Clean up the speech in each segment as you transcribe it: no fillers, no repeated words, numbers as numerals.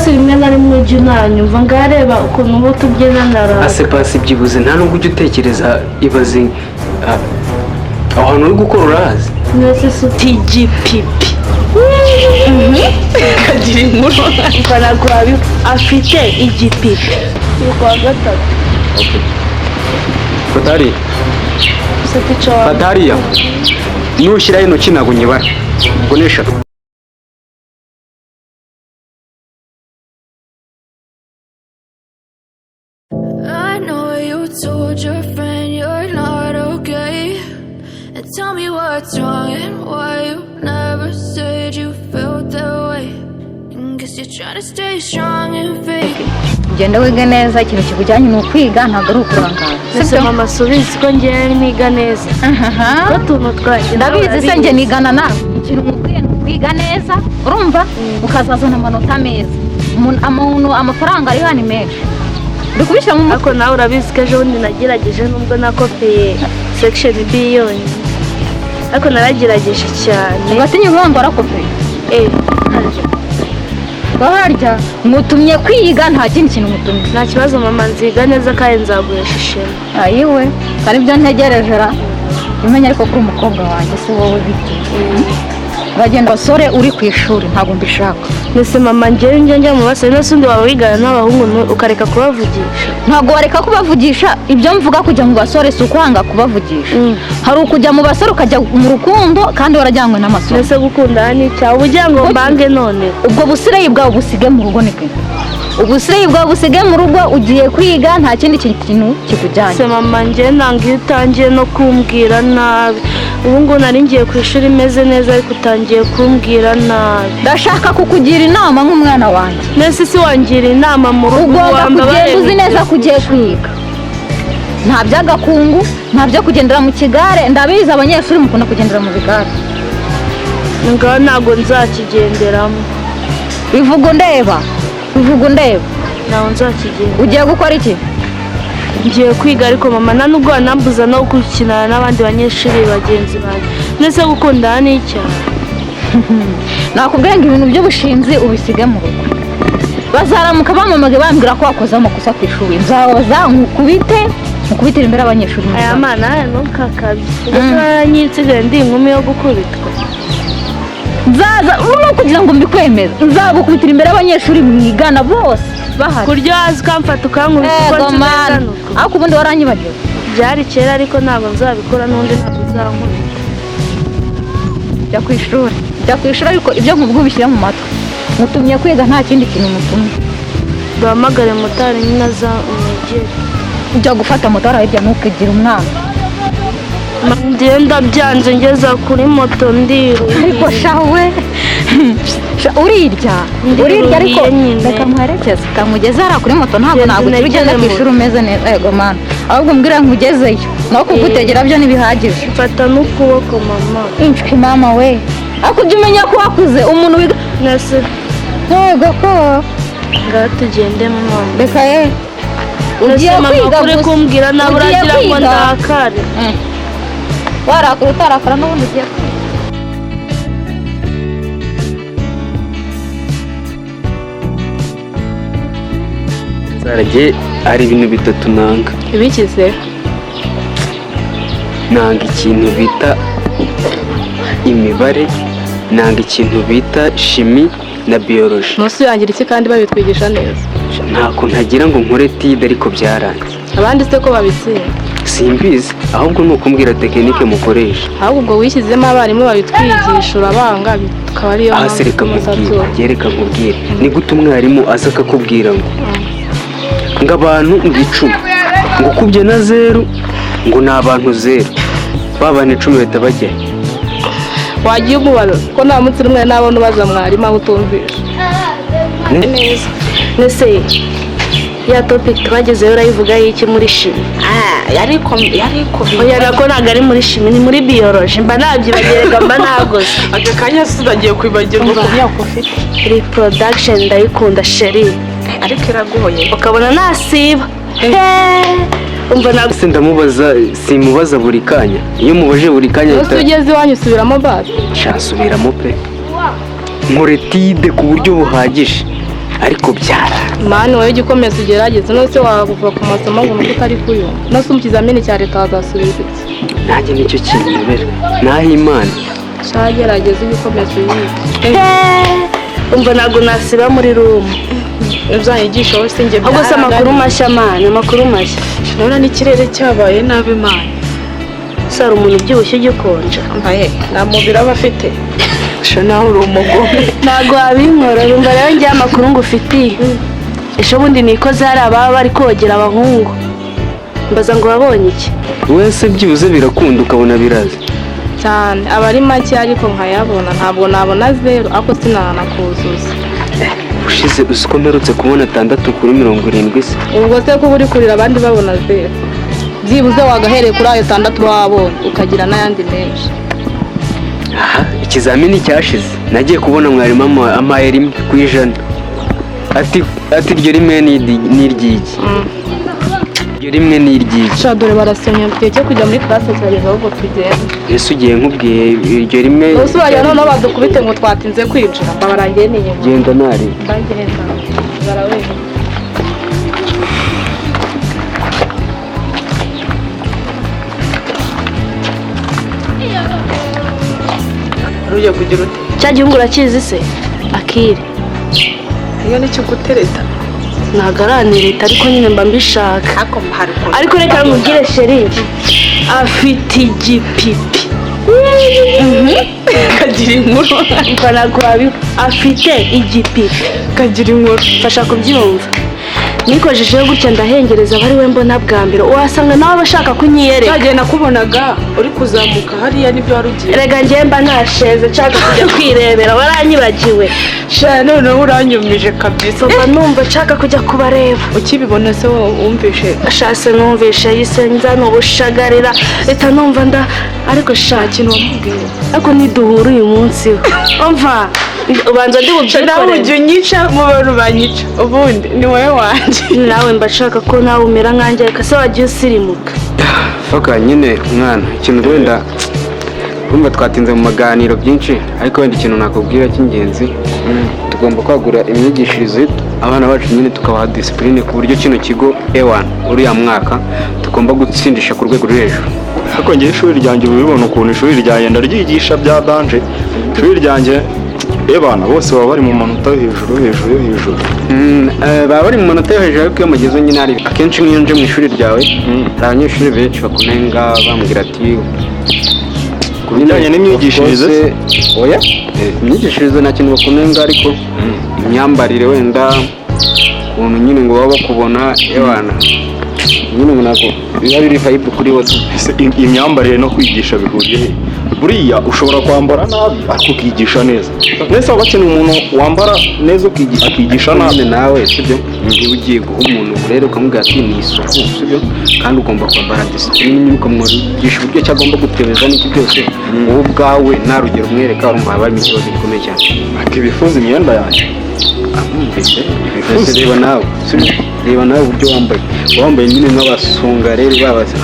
Pasi rimwe na rimwe ujya unanyumva ngareba ukuntu uba tubyina ndarara. Ase Pasi byibuze nta nubwo ujya utekereza ibaze ahantu uri gukora urahazi. Mwese si utigipipi. kagira inkuru Mpanagwabi afite igipipi. Ni kwa gatatu. Batari. Batariya. Nushyiraho intoki ntabwo nyibara. Ngo ni eshatu. I know you told your friend you're not okay, and tell me what's wrong and why you never said you felt that way. And guess you're trying to stay strong and fake. Genda wiga neza, ikintu kikujyanye ni ukwiga ntabwo ari ukurangara. Ese mama subizi ko ngiye niga neza. Ko tuntu twaje ndabizi se nge nigana nawe. Ikintu mukwiye ni ukwiga neza, urumva ukazazana amanota meza. Amafaranga ari hano menshi. Ndikubisha mu ako nawe urabizi ko ejo bundi nagerageje nubwo nakopeye section B yonyine. Ako naragerageje cyane. Ugatinye ngo arakopeye. Baharya mutumye kwiga nta kindi kintu mutumye. Nta kibazo mama nziga neza kandi nzaguhesha ishema. Ayiwe kandi byo ntegereje ra. Umenya ariko kuri umukobwa wanjye se wowe biti. Bagenda basore uri ku ishuri ntabwo mbishaka. Nese mama njye mu basore n'asundi wawe wigana n'abahungu ukareka kubavugisha. Ntabwo wareka kubavugisha ibyo mvuga kujya mu basore si ukwanga kubavugisha. Hari ukujya mu basore ukajya mu rukundo kandi warajyanywe n'amasore. Nese gukunda ni cyawe ugira ngo mbange none. Ubwo busireyi bwawe busige mu rugo nike. Ubusireyi bwawe busige mu rugo ugiye kwiga nta kindi kintu kikujyanye. Se mama njye nanga iyo utangiye no kumbwira nabi. Ubu ngo nari ngiye ku ishuri meze neza ariko utangiye kumbwira nabi. Ndashaka kukugira inama nk'umwana wanjye. Nese si wangira inama mu rugo wamba bare uzi neza kugiye kwiga. Nta byagakungu, nta byo kugendera mu kigare, ndabizi abanyeshuri mukunda kugendera mu bigare. Nga ntago nzakigenderamo. Bivuga ndeba. Naho nzakigenda. Ugiye gukora iki? Ngiye kwiga ariko mama nta nubwo anambuza no gukinana n'abandi banyeshuri bagenzi banjye. Nese gukunda ni icyaha. Nakubwiye ngo ibintu by'ubushinzi ubisige mu rugo. Bazaramuka bamamage bambwira ko wakoze amakosa ku ishuri. Nzabaza nkubitira imbere abanyeshuri. Aya mana no kakabye. Ubwo nyitsigara ndi inkumi yo gukubitwa. Nzaza urimo kugira ngo mbikwemeze. Nzagukubitira imbere abanyeshuri mwigana bose. Bahari. Kuryo azi kamfata ukankubita uko nzigana. Ariko ubundi waranyibagiwe. Byari kera ariko ntabwo nzabikora n'undi ntabwo uzankubita. Jya ku ishuri ariko ibyo nkubwo ubishyira mu matwi. Mutumye kwiga nta kindi kintu mutumye. Duhamagare motari nyine aza umwegere. Ujya gufata motari hirya ntukigire umwana. Ngenda byanze ngeza kuri moto ndiruye. Ariko shawe urirya ariko reka muherekeze kamugeze hariya kuri moto ntabwo ugenda ku ishuri umeze neza. Yego mana ahubwo mbwira nkugezeyo no kugutegera byo ntibihagije. Mfata n'ukuboko mama. Inshwi mama we ariko ujya umenya ko wakuze umuntu wiga nase. Yego ko ngaho tugende mama. Reka ugiye kwiga kuri kumbwira nawe uragira ngo ndakare. Warakura utarakara n'ubundi ugiye kwiga. Zarage ari ibintu bitatu nanga. ibikize Nanga ikintu bita imibare, nanga ikintu bita shimi na biology. Musi yangira iki kandi babitwigisha neza. Ntako ntagira ngo nkore tide ariko byaranze. Abandi se ko babitsinda. Simbizi ahubwo nuko mbwira tekinike mukoresha. Ahubwo wishyizemo abarimu babitwigisha urabanga bikaba ariyo mpamvu. Asereka mubwire, yereka nkubwire. Ni gute umwarimu aza akakubwira ngo abantu 10 ngo kubye na 0 ngo ni abantu 0 babana 10 leta bajya. Wagiye umubaro ko nta munsi rumwe nabona ubaza mwarimu aho utumvisha neza. Nese ya topic twagezeyo urayivuga iki muri shimi? yariko oya nako ntago ari muri shimi ni muri biology. Mba nabyibagerega mba nagoze. Agakanya sudagiye kwibagirwa ku myaka ufite. Reproduction ndayikunda sheri ariko iragoye ukabona nasiba. Umva naguse ndamubaza simubaza buri kanya. Iyo mubaje buri kanya ugeze iwanyu usubiramo basi. Shasubiramo pe. Nkore tide ku buryo buhagije. ariko byara mani wowe jya ukomeza ugerageze nose wakuva ku masomo ngo nuko utari kuyumva nose mu kizamini cya leta wazasubiza iki nanjye nicyo kinyobera naho Imana cyagerageza ujye ukomeza uyige umva ntabwo nasiba muri rumu uzanyigisha wowe sinjye ahubwo se amakuru mashya mani amakuru mashya none n'ikirere cyabaye nabi mani sara umuntu ubyibushye ugikonja mbaye nta mubiri aba afite sha nawe uri umugome ntabwo wabinkora rumva rero njye amakuru ngufitiye ejo bundi nikoze hari ababa bari kogera abahungu mbaza ngo wabonye iki wese byibuze birakunda ukabona biraza cyane aba ari make ariko nkayabona ntabwo nabona 0 ariko sinanakuzuza ushize uzi ko mperutse kubona 6 kuri 70 se ubwo se ko uri kurira abandi babona 0 byibuze wagahereye kuri ayo 6 wabonye ukagira n'ayandi menshi aha ikizamini cyashize nagiye kubona mwarimu amaye rimwe ku ijana ati iryo rimwe ni iry'iki iryo rimwe ni iry'iki sha dore barasomye mu gihe cyo kujya muri classe cyageze ahubwo tugenda ese ugiye nkubwiye iryo rimwe bose bajya noneho badukubite ngo twatinze kwinjira babarangiye n'inyuma genda nari mbangireza barawewe rugiye kugira ute cya gihungu urakizi se akire iyo nicyo gutereta ntabwo aranireta ariko nyine mba mbishaka ariko reka nkubwire sheri afite igipipi kagira inkuru mva ntabwo wabiba afite igipipi kagira inkuru mfasha kubyumva nikojejeho gutya ndahengereza aba ari we mbona bwa mbere wasanga nawe aba ashaka kunyiyereka cyagiye nakubonaga uri kuzamuka hariya nibyo wari ugiye rega njye mba nasheze nshaka kujya kwirebera waranyibagiwe sha noneho uranyumije kabisa mba numva nshaka kujya kubareba ukibibona se wumvishe ashase numvishe yise nzana ubushagarira leta numva nda ariko shaka ikintu wamubwiye ariko niduhura uyu munsi umva ubanza ndi nawe bubyikorere ujya unyica mu bantu banyica ubundi ni wowe wanjye nawe mba nshaka ko nawe umera nkanjye reka se wagiye usirimuka faka nyine mwana ikintu wenda urumva twatinze mu maganiro byinshi ariko wenda ikintu nakubwira cy'ingenzi tugomba kwagura imyigishirize abana bacu nyine tukabaha disipurine ku buryo kino kigo A1 uriya mwaka tugomba gutsindisha ku rwego ruri hejuru ariko njye ishuri ryanjye ubibona ukuntu ishuri ryanjye ndaryigisha bya danje ishuri ryanjye abana bose baba bari mu manota hejuru baba bari mu manota yo hejuru ariko iyo mugeze nyine ari akenshi nk'iyo nje mu ishuri ryawe hari abanyeshuri benshi bakunenga bambwira ati ku bijyanye n'imyigishirize oya imyigishirize nta kintu bakunenga ariko imyambarire wenda ukuntu nyine ngo baba bakubona abana nyine ngo ntabwo biba biri vibe kuri wowe imyambarire no kwigisha bihuriye he buriya ushobora kwambara nabi ariko ukigisha neza nese waba bakeneye umuntu wambara neza akigisha nabi nawe sibyo niba ugiye guha umuntu uburere ukamubwira ati ni isuku sibyo kandi ugomba kwambara disipurine nyine ukamwigisha uburyo ki agomba gutebeza n'iki byose wowe ubwawe nta rugero umwereka urumva haba harimo ikibazo gikomeye cyane akibifuza imyenda yanjye reba nawe sibyo reba nawe uburyo wambaye nyine nk'abasongareri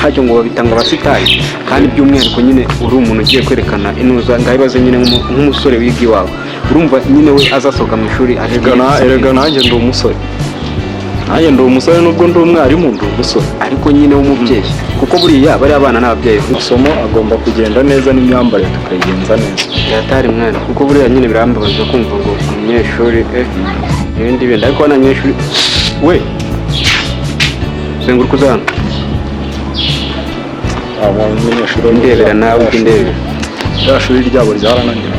hajya ngo babitanga abasitari kandi by'umwihariko nyine uri umuntu ugiye kwerekana inuza ngahibaze nyine nk'umusore wiga iwawe urumva nyine we azasohoka mu ishuri erega nanjye ndi umusore nubwo ndi umwarimu ndi umusore ariko nyine w'umubyeyi kuko buriya bariya abana n'ababyeyi amasomo agomba kugenda neza n'imyambarire tukayigenza neza yatari mwana kuko buriya nyine birambabaza kumva ngo umunyeshuri ibindi bindi ariko abanyeshuri we senguruka uzana abanyeshuri ndebera nawe ujya indebera rya shuri ryabo ryarananira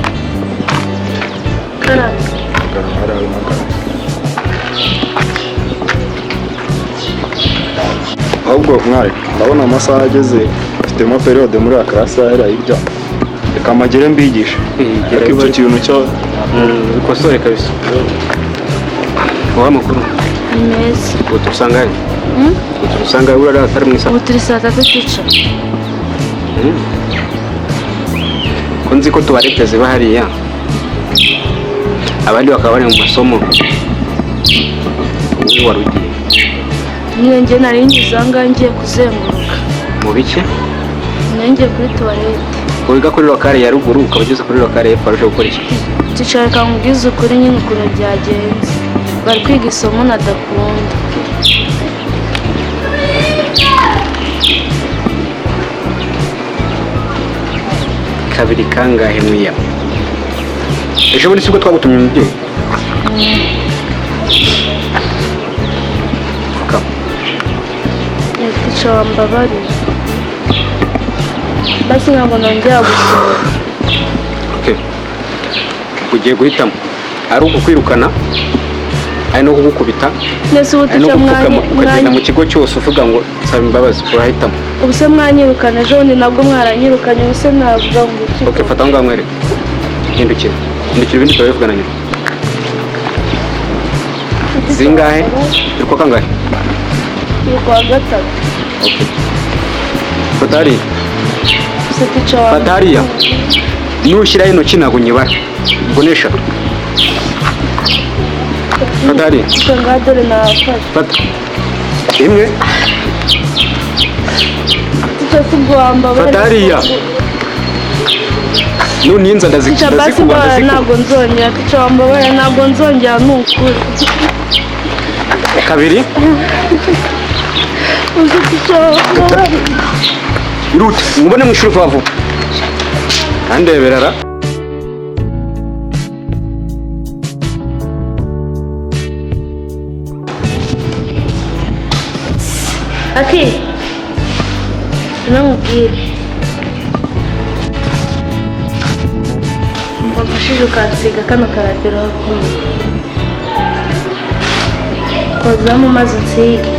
ahubwo mwari ndabona amasaha ageze mfitemo periode muri ya karasi yahera y'ibya reka amagere mbigishe ariko ibyo kintu cyo bikosore kabisa wowe amakuru ni meza ubu turusanga he ubu turusanga he urara atari mu isaha ubu turi saa 3 twica ko nzi ko tubareteze bahariya abandi bakaba bari mu masomo wowe wari ugiye nyine njye nari ngize ahangaha ngiye kuzenguruka mu bike nari ngiye kuri tuwarete wiga kuri lokale ya ruguru ukaba ugeze kuri lokale y'epfo waruje gukora iki ticara reka nkubwize ukuri nyine ukuntu byagenze bari kwiga isomo nadakunda. kabiri kangahe mwiya? Ejo bundi sibwo twagutumye umubyeyi? Tica wambabarira. Basi ntabwo nongera gusohora. Okay. Ugiye guhitamo ari ukukwirukana, ari no kugukubita, Nese ubu ari no tica gupfukama ukagenda mu mwanya. kigo cyose uvuga ngo saba imbabazi, urahitamo. Ubuse mwanyirukana ejo bundi nabwo mwaranyirukanye, ubuse navuga ngo iki? Okay, fata aho ngaho mwereke. Hindukira ibindi turabivugana nyuma. Zingahe? Uri kwa kangahe? Ni kwa gatatu. Okay. Fata hariya. Ubuse tica Fata hariya. Nushyiraho intoki ntabwo nyibara. Mbonesha. Fata hariya. tica ngadore nafashe. Fata. Imwe. Tica sibwo wambabarira. Fata hariya. Nuninza Tica basi mbabarira ntabwo nzongera. Tica wambabarira ntabwo nzongera nukuri. kabiri. Ubuse tica wambabarira. Irute, mubone mu ishuri vuba vuba. Andeberara. Aki, namubwire. Wamfashije ukansiga kano karabiro hakuno. Kozamo maze unsige.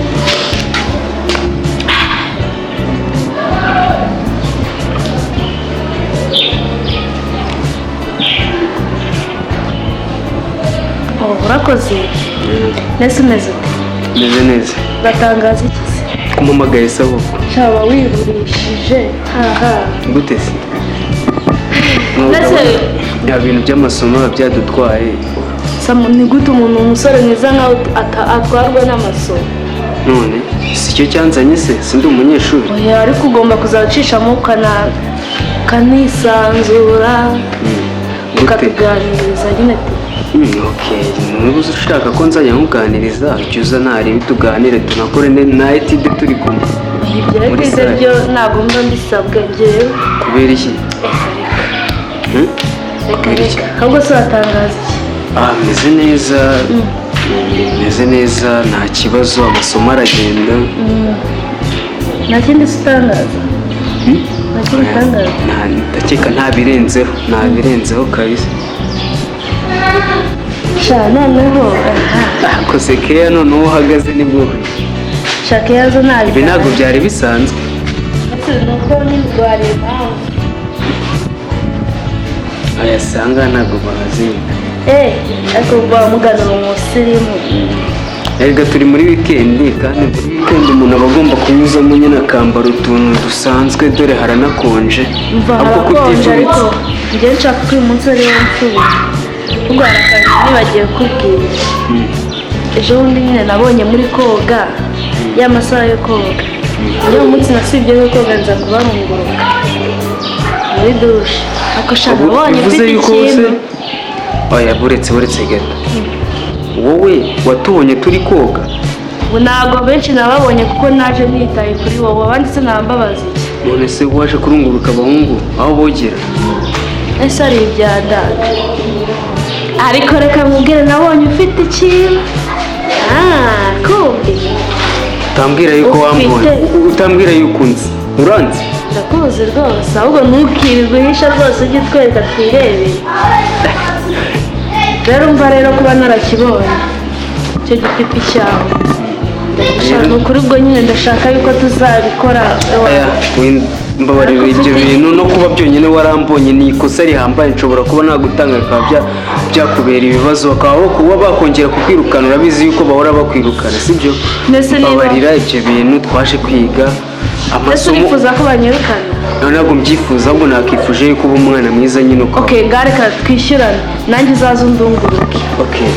Urakoze. Nese umeze ute? Meze neza. Uratangaza iki se? Kumamagaye sabo. Cyaba wiburishije. Haha. Gute se? Nese Ya bintu by'amasomo biba byadutwaye. Samu ni gute umuntu umusore mwiza nkawe atwarwa n'amasomo? None si cyo cyanzanye se, sindi umunyeshuri. Oya, ariko ugomba kuzacishamo ukanisanzura ukatuganiriza nyine ati. Okay, niba ushaka ko nzajya nkuganiriza jya uza ntarebe tuganire tunakore na etide turi kumwe. Ibyo etide byo ntabwo mba mbisabwe njyewe. Kubera iki? Reka ahubwo se watangaza iki? Meze neza. Meze neza, nta kibazo, amasomo aragenda. Nta kindi se utangaza? Nta kindi utangaza? Ndakeka nta birenzeho kabisa. Sha noneho Kose keya noneho uhagaze nibwo. Sha keya zo ntabwo. Ibi ntabwo byari bisanzwe. Nuko n'indwara nawe. Ayasanga ntabwo bahazinga. Ariko bamuganira umusirimu. Erega turi muri weekend kandi muri weekend umuntu aba agomba kunyuzamo nyine akambara utuntu dusanzwe dore haranakonje. Harakonje ariko njye nshaka ko uyu munsi ari wo nsubira. Ubwo harakaje nibagiye kubwira. Ejo bundi nyine nabonye muri koga ya masaha yo koga. Niyo munsi nasibye yo koga nza kuba munguruka muri dushe. Ako shaka wabonye ufite ikintu. Oya buretse gato. Wowe watubonye turi koga? Ubu ntabwo benshi nababonye kuko naje nitaye kuri wowe, abandi se nambabaza iki? None se waje kurunguruka abahungu aho bogera? Ese ari ibya dada. Ariko reka mubwire nabonye ufite ikintu. Kumbi. Utambwira yuko wambonye. Utambwira yuko unzi. Uranzi? Ndakuzi rwose, ahubwo ntukirirwe uhisha rwose ujye utwereka twirebere. Rero umva rero kuba narakibonye icyo gitipi cyawe. Ndashaka ukuri ubwo nyine ndashaka yuko tuzabikora. Mbabarira ibyo bintu no kuba byonyine warambonye ni ikosa rihambaye, nshobora kuba nagutanga bikaba byakubera ibibazo bakaba kuba bakongera kukwirukana. Urabizi yuko bahora bakwirukana sibyo? Mbabarira ibyo bintu twaje kwiga amasomo. Nifuza ko banyirukana. Ntabwo mbyifuza, ahubwo nakifuje yuko uba umwana mwiza nyine uko. Okay, reka twishyurane nanjye uzaze undunguruke. Okay,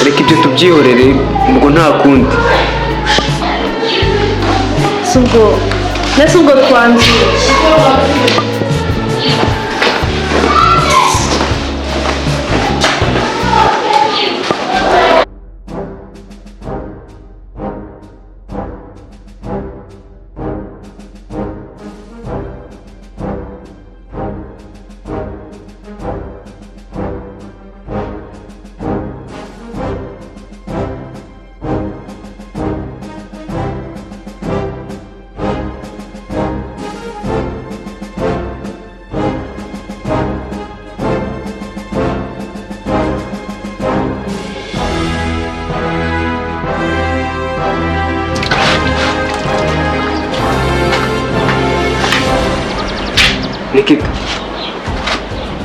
reka ibyo tubyihorere ubwo nta kundi. Ubwo twanzuye. Nikita,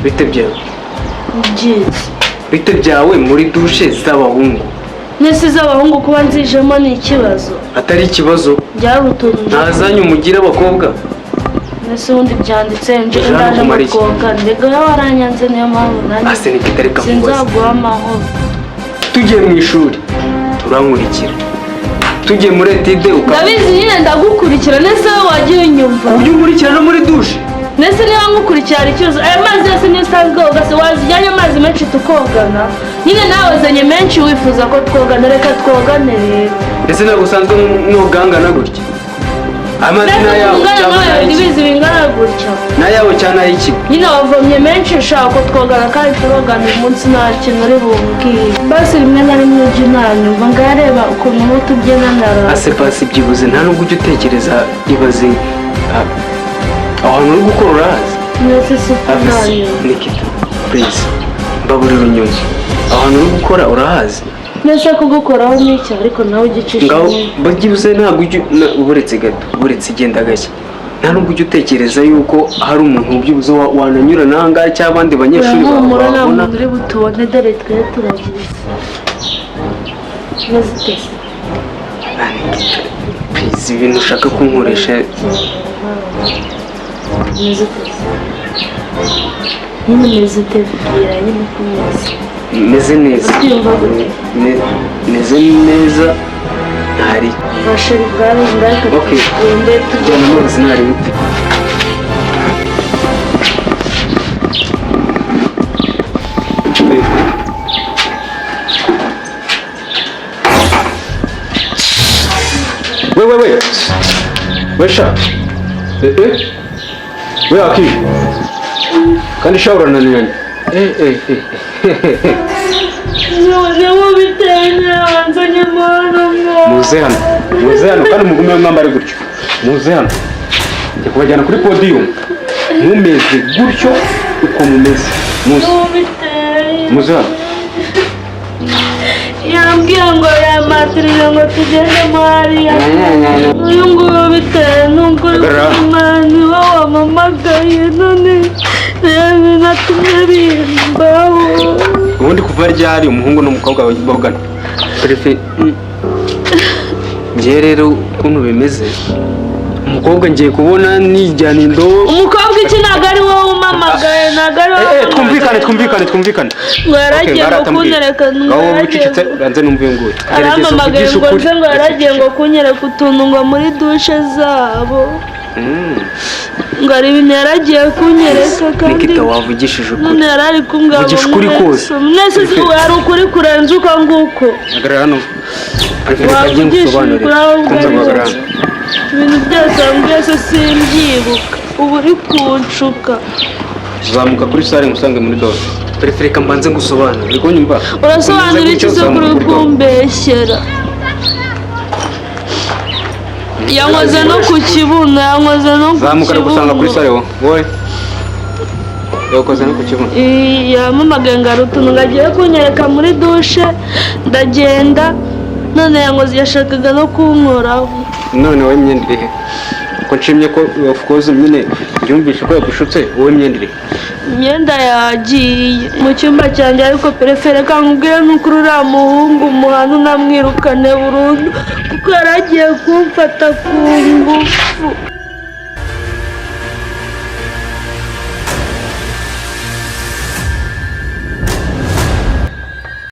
bite byawe? byiza. Bite byawe muri dushe z'abahungu? Nese z'abahungu kuba nzijemo ni ikibazo. Atari ikibazo. Byari utuntu. Ntazanye umugire abakobwa. Nese ubundi byanditse nje ndaje abakobwa. Ndega waranyanze niyo mpamvu nanjye. Ase Nikita reka kubaza. Sinzaguha amahoro. Tugiye mu ishuri turankurikira. Tugiye muri etide Ndabizi nyine ndagukurikira. Nese wagiye unyumva. Ujye unkurikira no muri dushe. Nese niba nkukurikira hari ikibazo. Aya mazi yose niyo usanzwe woga se wazijyanye amazi menshi tukogana. Nyine nawe wazanye menshi wifuza ko twogana, reka twogane rero. Ese ntabwo usanzwe mwogangana gutya? Amazi n'ayawe cyangwa ibizi bingana gutya. n'ayawe cyangwa n'ay'ikigo? Nyine wavomye menshi ushaka ko twogana kandi turogana uyu munsi nta kintu uri bumbwire. Basi rimwe na rimwe ujya unanyumva ngareba ukuntu uba tubyina ndarara. Ase pasi byibuze nta nubwo ujya utekereza ibaze aho hantu uri gukora urahazi? Mwese si ukundanyumva. Nikita please mbaburira unyumva, aho hantu uri gukora urahazi? Nese kugukoraho n'icyo ariko nawe ugicisha ngaho byibuze ntabwo ujya uburetse gato, uburetse igenda gashya, nta nubwo ujya utekereza yuko hari umuntu byibuze wananyura n'ahangaha cyangwa abandi banyeshuri babona. Nta babona. muntu uri butubone dore twe turagize. Nezitese. Please ibintu ushaka kunkoresha. Nezitese. Nyine nezitese bwira nyine kumeze. Meze neza. Ubyumva gute? Meze neza ntari. Bashiri bwari ndaka. Okay. Wende tujya Jyana amazi ntari bite. We sha. We aki. Kandi shawura naniranye. Niba bitanye wanzanye mwana mwa. Muze hano kandi mugume mwambare gutyo. Muze hano. Njye kubajyana kuri podium. Mumeze gutyo uko mumeze. Muze hano. Yambwiye ngo yamatirije ngo tugende Mariya. Uyu nguyu bitewe n'uko umwana we wamamagaye none rero natumye bimbaho. Ubundi kuva ryari umuhungu n'umukobwa bogana? Prefe. Njye rero ukuntu bimeze, umukobwa ngiye kubona nijyana indobo. Umukobwa iki ntabwo ari wowe umamagaye, ntabwo ari wowe. Twumvikane. Ngo yaragiye ngo kunyereka aramamagaye ngo nze ngo yaragiye ngo kunyereka utuntu ngo muri dushe zabo. Ngo ari ibintu yaragiye kunyereka kandi Nikita wavugishije ukuri. none yarari kumbwira ngo Vugisha ukuri kose. mwese yari ukuri kurenza uko nguko. Agarara hano. Wavugisha ukuri aho ubwo ibintu byose mbese simbyibuka ubu uri kunshuka. Zamuka kuri sare ngusange muri dose. Prefereka mbanze ngusobanura. Uri kunyumva? Urasobanura iki se kuri kumbeshyera? Yankoze no ku kibuno, yankoze no ku kibuno. Zamuka gusanga kuri sare wowe. Yakoze no ku kibuno. Yamamagaye ngo ari utuntu ngo agiye kunyereka muri dushe ndagenda none yankoze yashakaga no kunkoraho. None wowe imyenda irihe? Ko nshimye ko of course nyine byumvishe ko yagushutse, wowe imyenda irihe? Imyenda yagiye mu cyumba cyanjye ariko perefere kankubwire n'ukuri uriya muhungu umuhanu namwirukane burundu kuko yaragiye kumfata ku ngufu.